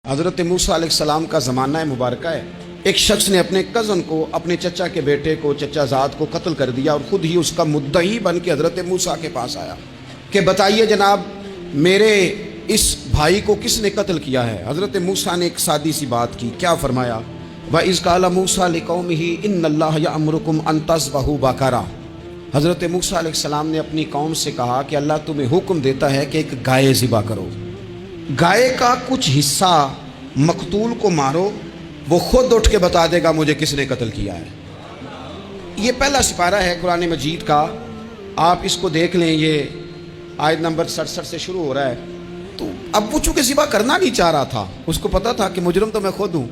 حضرت موسیٰ علیہ السلام کا زمانہ مبارکہ ہے۔ ایک شخص نے اپنے کزن کو، اپنے چچا کے بیٹے کو، چچا زاد کو قتل کر دیا اور خود ہی اس کا مدعی بن کے حضرت موسیٰ کے پاس آیا کہ بتائیے جناب میرے اس بھائی کو کس نے قتل کیا ہے؟ حضرت موسیٰ نے ایک سادی سی بات کی، کیا فرمایا؟ وَإِذْ قَالَ مُوسَىٰ لِقَوْمِهِ إِنَّ اللَّهَ يَأْمُرُكُمْ أَن تَذْبَحُوا بَقَرَةً۔ حضرت موسیٰ علیہ السلام نے اپنی قوم سے کہا کہ اللہ تمہیں حکم دیتا ہے کہ ایک گائے ذبح کرو، گائے کا کچھ حصہ مقتول کو مارو، وہ خود اٹھ کے بتا دے گا مجھے کس نے قتل کیا ہے۔ یہ پہلا سپارہ ہے قرآن مجید کا، آپ اس کو دیکھ لیں، یہ آیت نمبر 67 سے شروع ہو رہا ہے۔ تو اب وہ چونکہ ذبح کرنا نہیں چاہ رہا تھا، اس کو پتا تھا کہ مجرم تو میں خود ہوں،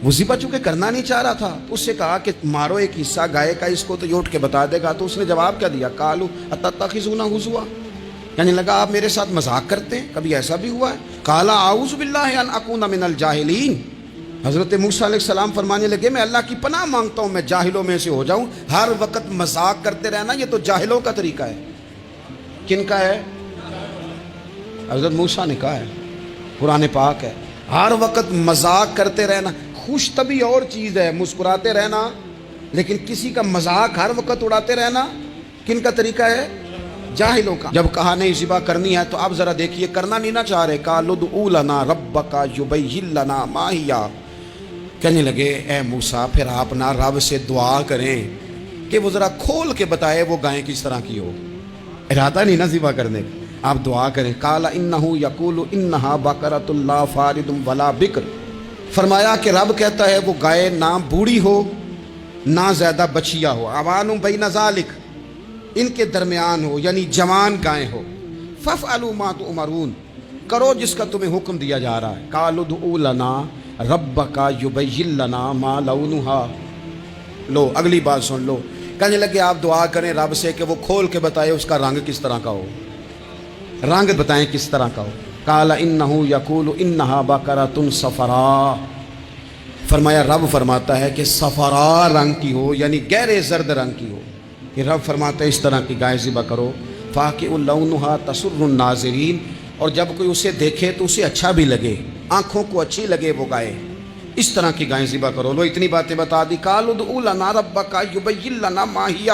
وہ ذبح چونکہ کرنا نہیں چاہ رہا تھا، اس سے کہا کہ مارو ایک حصہ گائے کا، اس کو تو یہ اٹھ کے بتا دے گا۔ تو اس نے جواب کیا دیا؟ قالوا اتتخذون ہزوا، کہنے لگا آپ میرے ساتھ مذاق کرتے ہیں، کبھی ایسا بھی ہوا ہے؟ قال اعوذ باللہ ان اکون من الجاہلین۔ حضرت موسیٰ علیہ السلام فرمانے لگے میں اللہ کی پناہ مانگتا ہوں میں جاہلوں میں سے ہو جاؤں۔ ہر وقت مذاق کرتے رہنا یہ تو جاہلوں کا طریقہ ہے۔ کن کا ہے؟ حضرت موسیٰ نے کہا ہے، قرآن پاک ہے، ہر وقت مذاق کرتے رہنا۔ خوش طبی اور چیز ہے، مسکراتے رہنا، لیکن کسی کا مذاق ہر وقت اڑاتے رہنا کن کا طریقہ ہے؟ جاہلوں کا۔ جب کہا نہیں ذبح کرنی ہے تو اب ذرا دیکھیے کرنا نہیں نہ چاہ رہے، قالوا ادع لنا ربک یبین لنا ما ہی، کہنے لگے اے موسیٰ پھر آپ نہ رب سے دعا کریں کہ وہ ذرا کھول کے بتائے وہ گائیں کس طرح کی ہو، ارادہ نہیں نہ ذبح کرنے کا، آپ دعا کریں۔ قال انہ یقول انہا بقرۃ لا فارض ولا بکر، فرمایا کہ رب کہتا ہے وہ گائے نہ بوڑھی ہو نہ زیادہ بچیا ہو، اوان بین ذالک، ان کے درمیان ہو، یعنی جوان گائے ہو۔ فافعلوا ما تؤمرون، کرو جس کا تمہیں حکم دیا جا رہا ہے۔ قالوا ادع لنا ربک یبین لنا ما لونھا، لو اگلی بات سن لو، کہنے لگے آپ دعا کریں رب سے کہ وہ کھول کے بتائے اس کا رنگ کس طرح کا ہو، رنگ بتائیں کس طرح کا ہو۔ قال انہ یقول انہا بقرۃ صفراء، فرمایا رب فرماتا ہے کہ صفراء رنگ کی ہو، یعنی گہرے زرد رنگ کی ہو۔ کہ رب فرماتا ہے اس طرح کی گائے ذبح کرو، فاقع لونھا تسر الناظرین، اور جب کوئی اسے دیکھے تو اسے اچھا بھی لگے، آنکھوں کو اچھی لگے وہ گائے، اس طرح کی گائیں ذبح کرو۔ لو اتنی باتیں بتا دی۔ قالوا ادع لنا ربک یبین لنا ما ہی،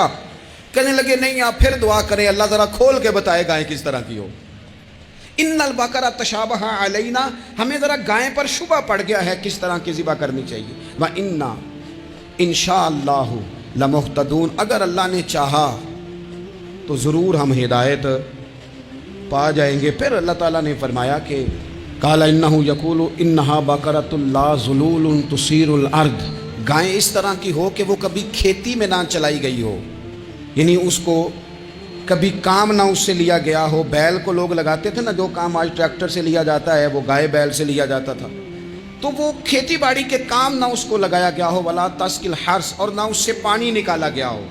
کہنے لگے نہیں آپ پھر دعا کریں اللہ ذرا کھول کے بتائے گائیں کس طرح کی ہو۔ ان البقرۃ تشابہ علینا، ہمیں ذرا گائیں پر شبہ پڑ گیا ہے کس طرح کی ذبح کرنی چاہیے۔ وَإِنَّا انشاءاللہ لمہتدون، اگر اللہ نے چاہا تو ضرور ہم ہدایت پا جائیں گے۔ پھر اللہ تعالیٰ نے فرمایا کہ قال انہ یقول انہا بقرۃ لا ذلول تثیر الارض، گائیں اس طرح کی ہو کہ وہ کبھی کھیتی میں نہ چلائی گئی ہو، یعنی اس کو کبھی کام نہ اس سے لیا گیا ہو۔ بیل کو لوگ لگاتے تھے نا، جو کام آج ٹریکٹر سے لیا جاتا ہے وہ گائے بیل سے لیا جاتا تھا، تو وہ کھیتی باڑی کے کام نہ اس کو لگایا گیا ہو۔ ولا تسقی الحرث، اور نہ اس سے پانی نکالا گیا ہو،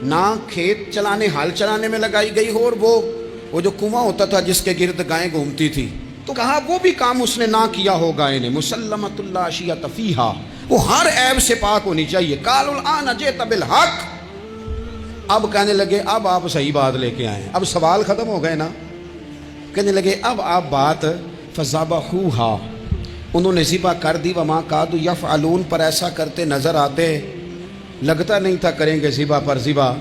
نہ کھیت چلانے ہل چلانے میں لگائی گئی ہو، اور وہ جو کنواں ہوتا تھا جس کے گرد گائیں گھومتی تھی، تو کہا وہ بھی کام اس نے نہ کیا ہو گائے نے۔ مسلمۃ لا شیۃ فیہا، وہ ہر عیب سے پاک ہونی چاہیے۔ قالوا الآن جئت بالحق، اب کہنے لگے اب آپ صحیح بات لے کے آئے، اب سوال ختم ہو گئے نا، کہنے لگے اب آپ بات فذبحوہا، انہوں نے ذبح کر دی۔ وما کادوا یفعلون، پر ایسا کرتے نظر آتے، لگتا نہیں تھا کریں گے ذبح پر ذبح۔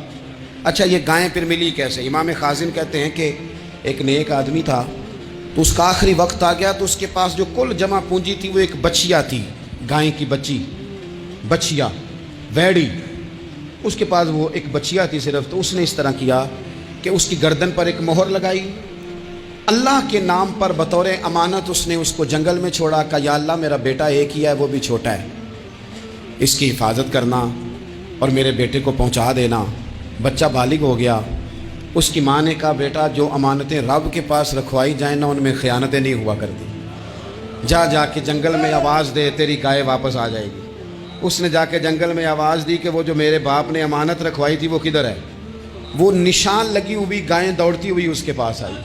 اچھا یہ گائیں پھر ملی کیسے؟ امام خازن کہتے ہیں کہ ایک نیک آدمی تھا، تو اس کا آخری وقت آ گیا، تو اس کے پاس جو کل جمع پونجی تھی وہ ایک بچیا تھی، گائیں کی بچی، بچیا ویڑی، اس کے پاس وہ ایک بچیا تھی صرف۔ تو اس نے اس طرح کیا کہ اس کی گردن پر ایک مہر لگائی، اللہ کے نام پر بطور امانت اس نے اس کو جنگل میں چھوڑا، کہا یا اللہ میرا بیٹا ایک ہی ہے وہ بھی چھوٹا ہے، اس کی حفاظت کرنا اور میرے بیٹے کو پہنچا دینا۔ بچہ بالغ ہو گیا، اس کی ماں نے کہا بیٹا جو امانتیں رب کے پاس رکھوائی جائیں نا ان میں خیانتیں نہیں ہوا کرتی، جا کے جنگل میں آواز دے تیری گائے واپس آ جائے گی۔ اس نے جا کے جنگل میں آواز دی کہ وہ جو میرے باپ نے امانت رکھوائی تھی وہ کدھر ہے؟ وہ نشان لگی ہوئی گائیں دوڑتی ہوئی اس کے پاس آئی۔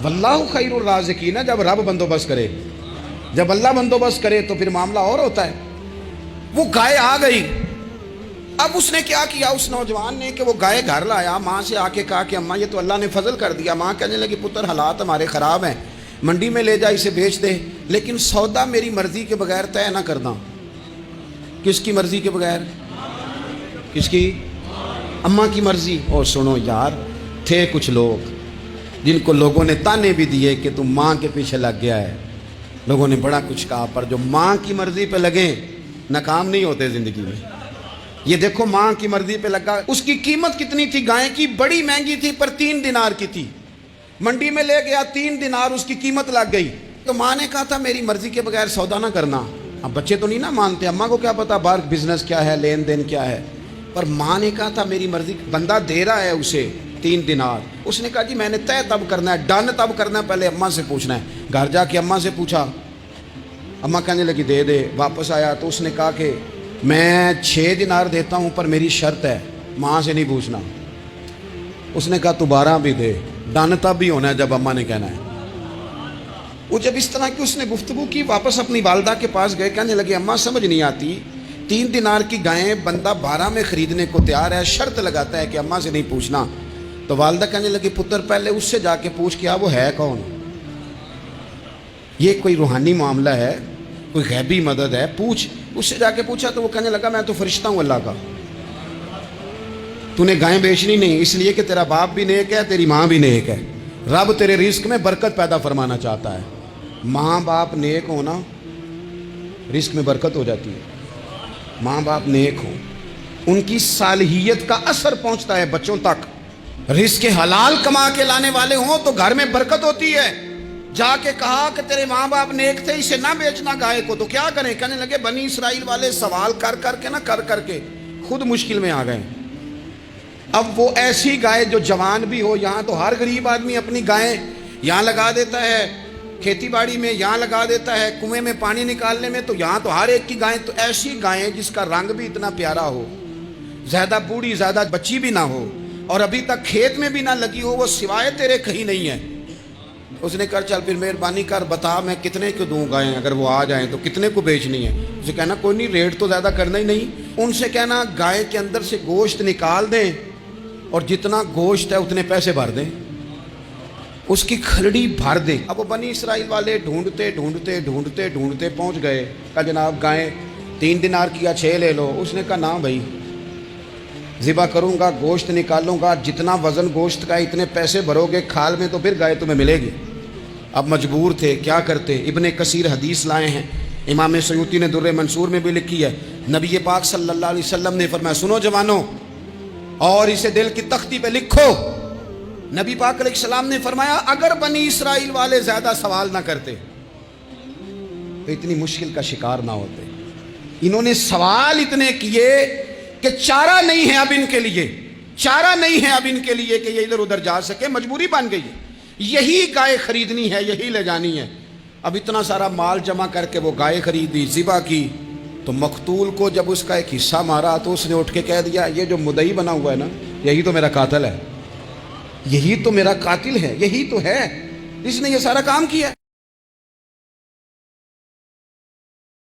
واللہ خیر الرازقین، جب رب بندوبست کرے، جب اللہ بندوبست کرے تو پھر معاملہ اور ہوتا ہے۔ وہ گائے آ گئی، اب اس نے کیا کیا اس نوجوان نے کہ وہ گائے گھر لایا، ماں سے آ کے کہا کہ اماں یہ تو اللہ نے فضل کر دیا۔ ماں کہنے لگی پتر حالات ہمارے خراب ہیں، منڈی میں لے جا اسے بیچ دے، لیکن سودا میری مرضی کے بغیر طے نہ کرنا۔ کس کی مرضی کے بغیر؟ کس کی؟ اماں کی مرضی۔ اور سنو یار، تھے کچھ لوگ جن کو لوگوں نے تانے بھی دیے کہ تم ماں کے پیچھے لگ گیا ہے، لوگوں نے بڑا کچھ کہا، پر جو ماں کی مرضی پہ لگیں ناکام نہیں ہوتے زندگی میں۔ یہ دیکھو ماں کی مرضی پہ لگا، اس کی قیمت کتنی تھی گائے کی؟ بڑی مہنگی تھی، پر 3 دینار کی تھی۔ منڈی میں لے گیا، 3 دینار اس کی قیمت لگ گئی۔ تو ماں نے کہا تھا میری مرضی کے بغیر سودا نہ کرنا۔ اب بچے تو نہیں نہ مانتے، اماں کو کیا پتا باہر بزنس کیا ہے، لین دین کیا ہے، پر ماں نے کہا تھا میری مرضی۔ بندہ دے رہا ہے اسے 3 دینار، اس نے کہا جی میں نے طے تب کرنا ہے، ڈن تب کرنا ہے، پہلے اماں سے پوچھنا ہے۔ گھر جا کے اماں سے پوچھا، اماں کہنے لگی دے دے۔ واپس آیا تو اس نے کہا کہ میں 6 دینار دیتا ہوں، پر میری شرط ہے ماں سے نہیں پوچھنا۔ اس نے کہا تو 12 بھی دے، ڈن تب بھی ہونا ہے جب اماں نے کہنا ہے۔ وہ جب اس طرح کی اس نے گفتگو کی، واپس اپنی والدہ کے پاس گئے، کہنے لگے اماں سمجھ نہیں آتی، 3 دینار کی گائیں بندہ 12 میں خریدنے کو تیار ہے، شرط لگاتا ہے کہ اماں سے نہیں پوچھنا۔ تو والدہ کہنے لگی پتر پہلے اس سے جا کے پوچھ کیا وہ ہے کون؟ یہ کوئی روحانی معاملہ ہے، کوئی غیبی مدد ہے، پوچھ۔ اس سے جا کے پوچھا تو وہ کہنے لگا میں تو فرشتہ ہوں اللہ کا، تو نے گائیں بیچنی نہیں، اس لیے کہ تیرا باپ بھی نیک ہے، تیری ماں بھی نیک ہے، رب تیرے رزق میں برکت پیدا فرمانا چاہتا ہے۔ ماں باپ نیک ہونا رزق میں برکت ہو جاتی ہے۔ ماں باپ نیک ہوں، ان کی صالحیت کا اثر پہنچتا ہے بچوں تک۔ رزق حلال کما کے لانے والے ہوں تو گھر میں برکت ہوتی ہے۔ جا کے کہا کہ تیرے ماں باپ نیک تھے، اسے نہ بیچنا گائے کو، تو کیا کریں؟ کہنے لگے بنی اسرائیل والے سوال کر کر کے خود مشکل میں آ گئے۔ اب وہ ایسی گائے جو جوان بھی ہو، یہاں تو ہر غریب آدمی اپنی گائیں یہاں لگا دیتا ہے، کھیتی باڑی میں یہاں لگا دیتا ہے، کنویں میں پانی نکالنے میں، تو یہاں تو ہر ایک کی گائیں۔ تو ایسی گائیں جس کا رنگ بھی اتنا پیارا ہو، زیادہ بوڑھی زیادہ بچی بھی نہ ہو، اور ابھی تک کھیت میں بھی نہ لگی ہو، وہ سوائے تیرے کہیں نہیں ہے۔ اس نے کہا چل پھر مہربانی کر بتا میں کتنے کو دوں گائیں، اگر وہ آ جائیں تو کتنے کو بیچنی ہے؟ اسے کہنا کوئی نہیں، ریٹ تو زیادہ کرنا ہی نہیں۔ ان سے کہنا گائے کے اندر سے گوشت نکال دیں اور جتنا گوشت ہے اتنے پیسے بھر دیں، اس کی کھلڑی بھر دیں۔ اب وہ بنی اسرائیل والے ڈھونڈتے پہنچ گئے، کہا جناب گائیں 3 دینار کی 6 لے لو۔ اس نے کہا نا بھائی، ذبح کروں گا، گوشت نکالوں گا، جتنا وزن گوشت کا اتنے پیسے بھرو گے، کھال میں تو پھر گائے تمہیں ملے گی۔ اب مجبور تھے، کیا کرتے؟ ابن کثیر حدیث لائے ہیں، امام سیوطی نے در منصور میں بھی لکھی ہے، نبی پاک صلی اللہ علیہ وسلم نے فرمایا سنو جوانوں، اور اسے دل کی تختی پہ لکھو، نبی پاک علیہ السلام نے فرمایا اگر بنی اسرائیل والے زیادہ سوال نہ کرتے تو اتنی مشکل کا شکار نہ ہوتے۔ انہوں نے سوال اتنے کیے کہ چارہ نہیں ہے اب ان کے لیے، چارہ نہیں ہے اب ان کے لیے کہ یہ ادھر ادھر جا سکے، مجبوری بن گئی ہے، یہی گائے خریدنی ہے، یہی لے جانی ہے۔ اب اتنا سارا مال جمع کر کے وہ گائے خریدی، ذبح کی، تو مقتول کو جب اس کا ایک حصہ مارا تو اس نے اٹھ کے کہہ دیا یہ جو مدعی بنا ہوا ہے نا، یہی تو میرا قاتل ہے، یہی تو میرا قاتل ہے، یہی تو ہے، اس نے یہ سارا کام کیا ہے۔